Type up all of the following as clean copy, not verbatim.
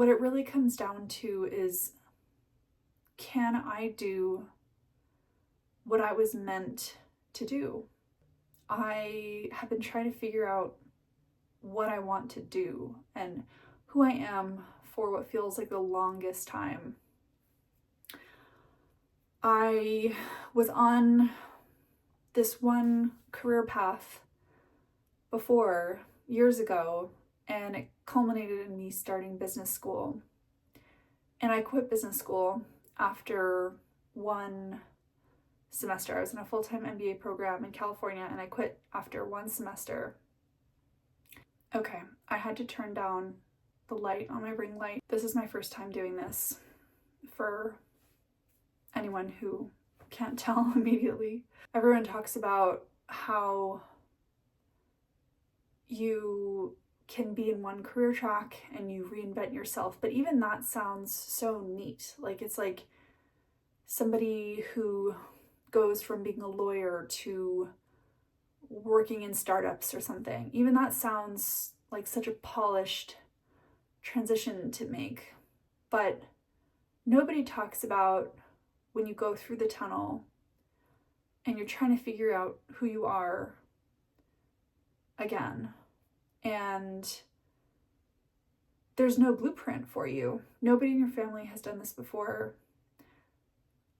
what it really comes down to is, can I do what I was meant to do? I have been trying to figure out what I want to do and who I am for what feels like the longest time. I was on this one career path before, years ago, and it culminated in me starting business school. And I quit business school after one semester. I was in a full-time MBA program in California, and I quit after one semester. Okay, I had to turn down the light on my ring light. This is my first time doing this, for anyone who can't tell immediately. Everyone talks about how you can be in one career track and you reinvent yourself, but even that sounds so neat. Like, it's like somebody who goes from being a lawyer to working in startups or something. Even that sounds like such a polished transition to make. But nobody talks about when you go through the tunnel and you're trying to figure out who you are again. And there's no blueprint for you. Nobody in your family has done this before.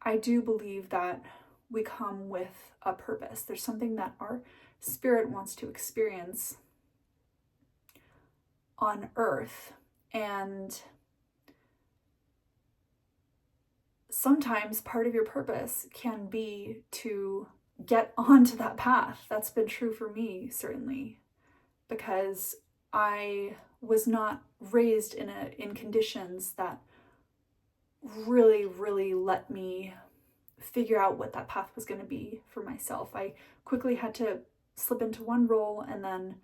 I do believe that we come with a purpose. There's something that our spirit wants to experience on earth. And sometimes part of your purpose can be to get onto that path. That's been true for me, certainly, because I was not raised in conditions that really let me figure out what that path was going to be for myself. I quickly had to slip into one role, and then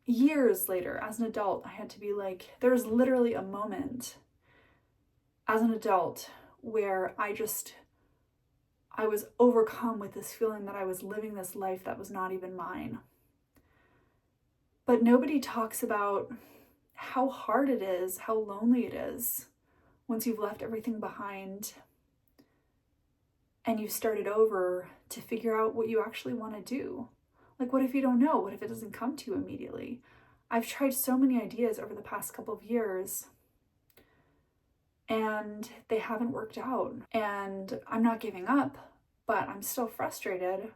years later, as an adult, I had to be like, there was literally a moment as an adult where I was overcome with this feeling that I was living this life that was not even mine. But nobody talks about how hard it is, how lonely it is once you've left everything behind and you've started over to figure out what you actually want to do. Like, what if you don't know? What if it doesn't come to you immediately? I've tried so many ideas over the past couple of years, and they haven't worked out. And I'm not giving up, but I'm still frustrated.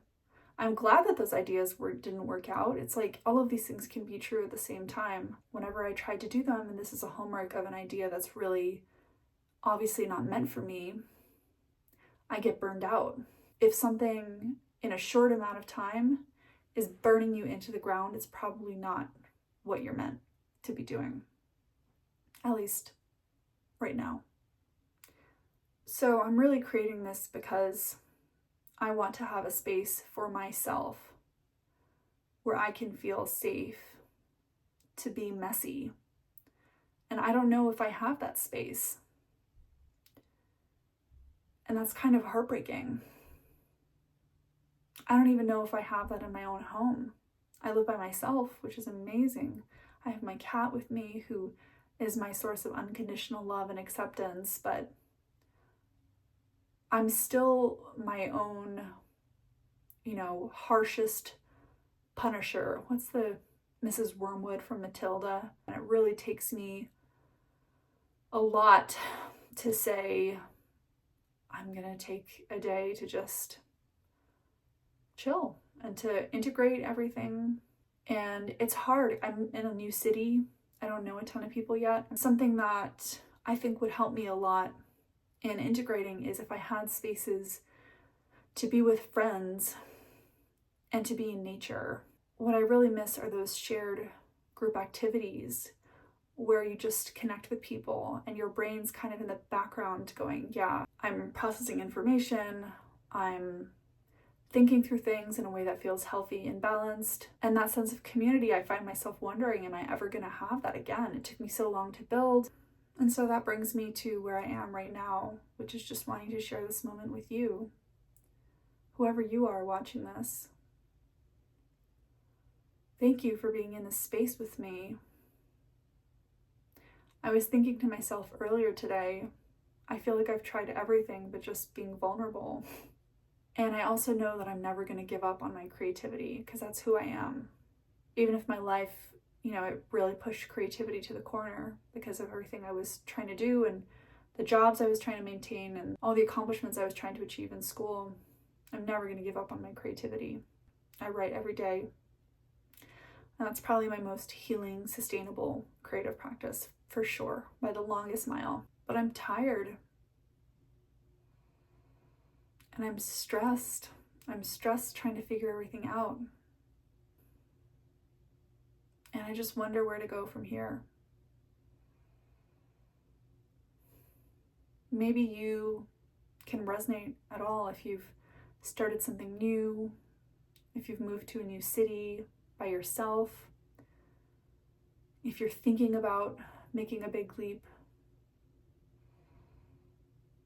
I'm glad that those ideas didn't work out. It's like all of these things can be true at the same time. Whenever I tried to do them, and this is a hallmark of an idea that's really obviously not meant for me, I get burned out. If something in a short amount of time is burning you into the ground, it's probably not what you're meant to be doing, at least right now. So I'm really creating this because I want to have a space for myself where I can feel safe to be messy. And I don't know if I have that space. And that's kind of heartbreaking. I don't even know if I have that in my own home. I live by myself, which is amazing. I have my cat with me, who is my source of unconditional love and acceptance, but I'm still my own, harshest punisher. What's the Mrs. Wormwood from Matilda? And it really takes me a lot to say, I'm gonna take a day to just chill and to integrate everything. And it's hard. I'm in a new city. I don't know a ton of people yet. Something that I think would help me a lot in integrating is if I had spaces to be with friends and to be in nature. What I really miss are those shared group activities where you just connect with people and your brain's kind of in the background going, yeah, I'm processing information, I'm thinking through things in a way that feels healthy and balanced. And that sense of community, I find myself wondering, am I ever gonna have that again? It took me so long to build. And so that brings me to where I am right now, which is just wanting to share this moment with you, whoever you are watching this. Thank you for being in this space with me. I was thinking to myself earlier today, I feel like I've tried everything but just being vulnerable. And I also know that I'm never going to give up on my creativity because that's who I am. Even if my life, it really pushed creativity to the corner because of everything I was trying to do and the jobs I was trying to maintain and all the accomplishments I was trying to achieve in school, I'm never going to give up on my creativity. I write every day. And that's probably my most healing, sustainable creative practice for sure, by the longest mile. But I'm tired. And I'm stressed. I'm stressed trying to figure everything out. And I just wonder where to go from here. Maybe you can resonate at all if you've started something new, if you've moved to a new city by yourself, if you're thinking about making a big leap.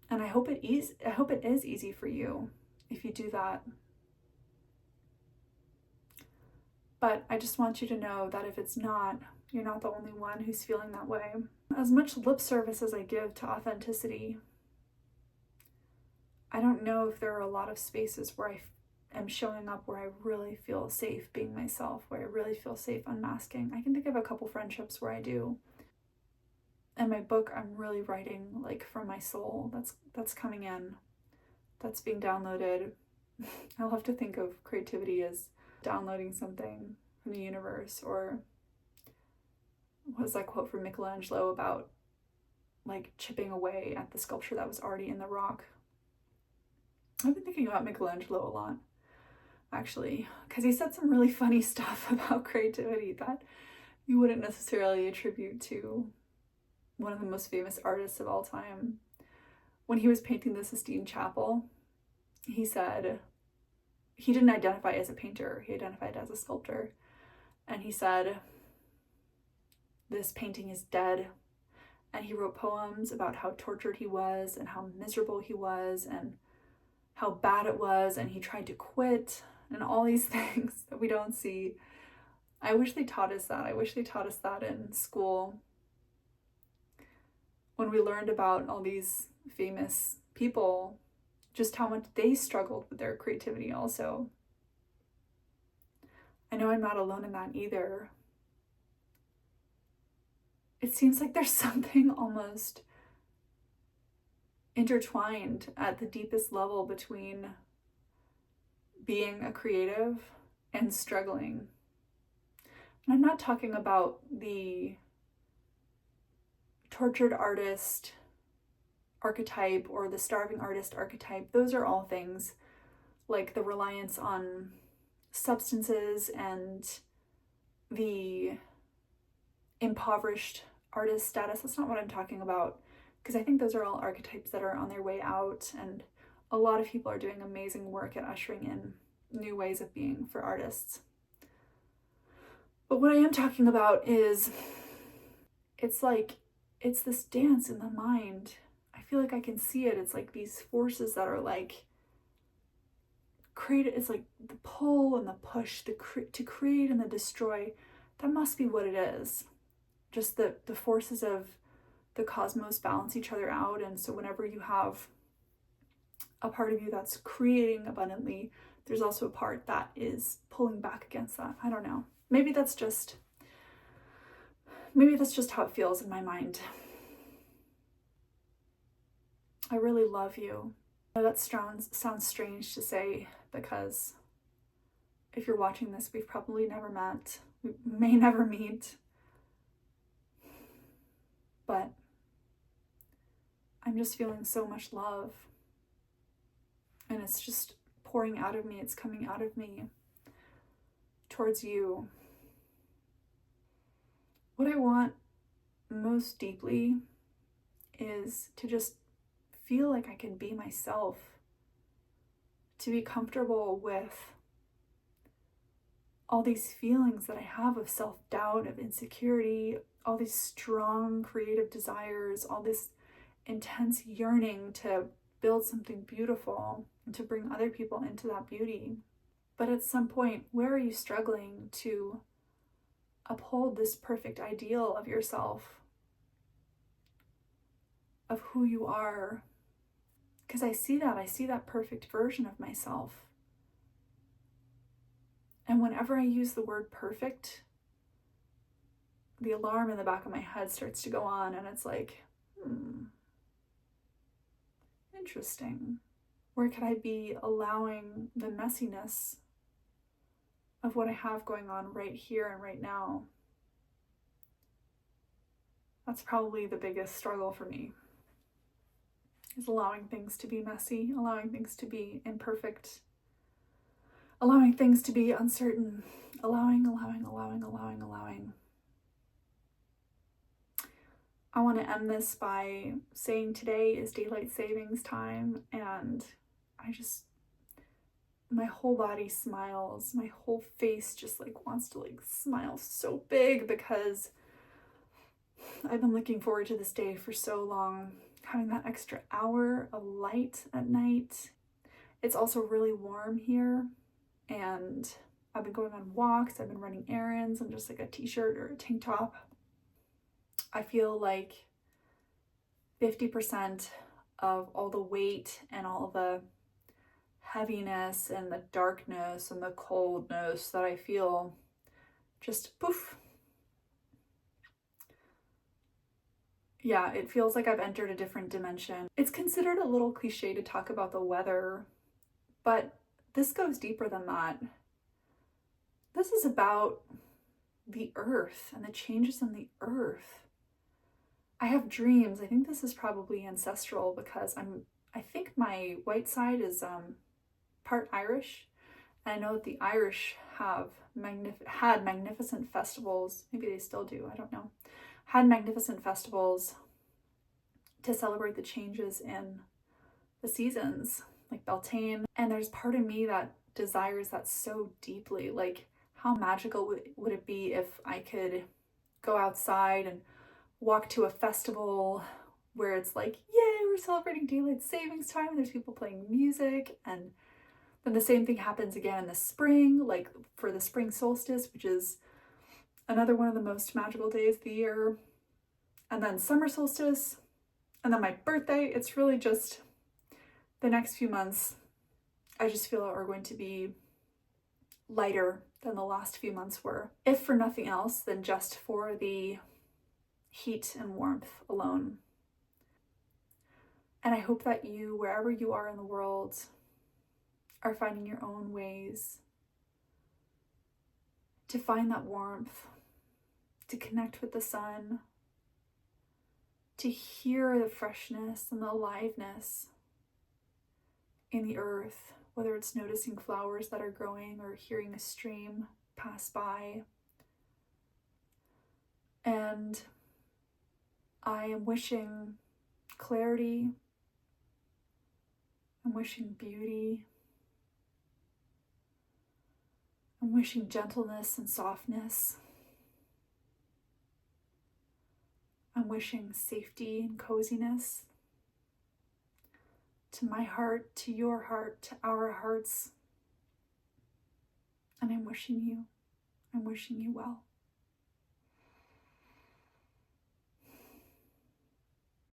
And I hope it is easy for you if you do that. But I just want you to know that if it's not, you're not the only one who's feeling that way. As much lip service as I give to authenticity, I don't know if there are a lot of spaces where I am showing up where I really feel safe being myself, where I really feel safe unmasking. I can think of a couple friendships where I do. And my book, I'm really writing like from my soul. That's coming in. That's being downloaded. I'll have to think of creativity as downloading something from the universe, or what was that quote from Michelangelo about like chipping away at the sculpture that was already in the rock? I've been thinking about Michelangelo a lot, actually, because he said some really funny stuff about creativity that you wouldn't necessarily attribute to one of the most famous artists of all time. When he was painting the Sistine Chapel, he said he didn't identify as a painter, he identified as a sculptor. And he said, "This painting is dead." And he wrote poems about how tortured he was and how miserable he was and how bad it was, and he tried to quit and all these things that we don't see. I wish they taught us that. I wish they taught us that in school. When we learned about all these famous people, just how much they struggled with their creativity also. I know I'm not alone in that either. It seems like there's something almost intertwined at the deepest level between being a creative and struggling. And I'm not talking about the tortured artist archetype or the starving artist archetype. Those are all things like the reliance on substances and the impoverished artist status. That's not what I'm talking about, because I think those are all archetypes that are on their way out, and a lot of people are doing amazing work at ushering in new ways of being for artists. But what I am talking about is it's this dance in the mind. I feel like I can see it. It's like these forces that are like create. It's like the pull and the push, to create and the destroy. That must be what it is. Just the forces of the cosmos balance each other out. And so whenever you have a part of you that's creating abundantly, there's also a part that is pulling back against that. I don't know. Maybe that's just how it feels in my mind. I really love you. I know that sounds strange to say, because if you're watching this, we've probably never met. We may never meet. But I'm just feeling so much love. And it's just pouring out of me. It's coming out of me towards you. What I want most deeply is to just feel like I can be myself, to be comfortable with all these feelings that I have of self-doubt, of insecurity, all these strong creative desires, all this intense yearning to build something beautiful and to bring other people into that beauty. But at some point, where are you struggling to uphold this perfect ideal of yourself? of who you are. Because I see that perfect version of myself. And whenever I use the word perfect, the alarm in the back of my head starts to go on, and it's like, interesting. Where could I be allowing the messiness of what I have going on right here and right now? That's probably the biggest struggle for me, is allowing things to be messy, allowing things to be imperfect, allowing things to be uncertain, allowing. I want to end this by saying today is daylight savings time, and my whole body smiles. My whole face just wants to smile so big, because I've been looking forward to this day for so long, having that extra hour of light at night. It's also really warm here, and I've been going on walks, I've been running errands. I'm just a t-shirt or a tank top. I feel like 50% of all the weight and all the heaviness and the darkness and the coldness that I feel just poof. Yeah, it feels like I've entered a different dimension. It's considered a little cliche to talk about the weather, but this goes deeper than that. This is about the earth and the changes in the earth. I have dreams. I think this is probably ancestral, because I think my white side is part Irish. And I know that the Irish had magnificent festivals. Maybe they still do, I don't know. Had magnificent festivals to celebrate the changes in the seasons, like Beltane. And there's part of me that desires that so deeply. Like, how magical would it be if I could go outside and walk to a festival where it's like, yay, we're celebrating daylight savings time, and there's people playing music, and then the same thing happens again in the spring, like for the spring solstice, which is another one of the most magical days of the year, and then summer solstice, and then my birthday. It's really just the next few months, I just feel are going to be lighter than the last few months were, if for nothing else than just for the heat and warmth alone. And I hope that you, wherever you are in the world, are finding your own ways to find that warmth, to connect with the sun, to hear the freshness and the aliveness in the earth, whether it's noticing flowers that are growing or hearing a stream pass by. And I am wishing clarity, I'm wishing beauty, I'm wishing gentleness and softness, I'm wishing safety and coziness to my heart, to your heart, to our hearts. And I'm wishing you well.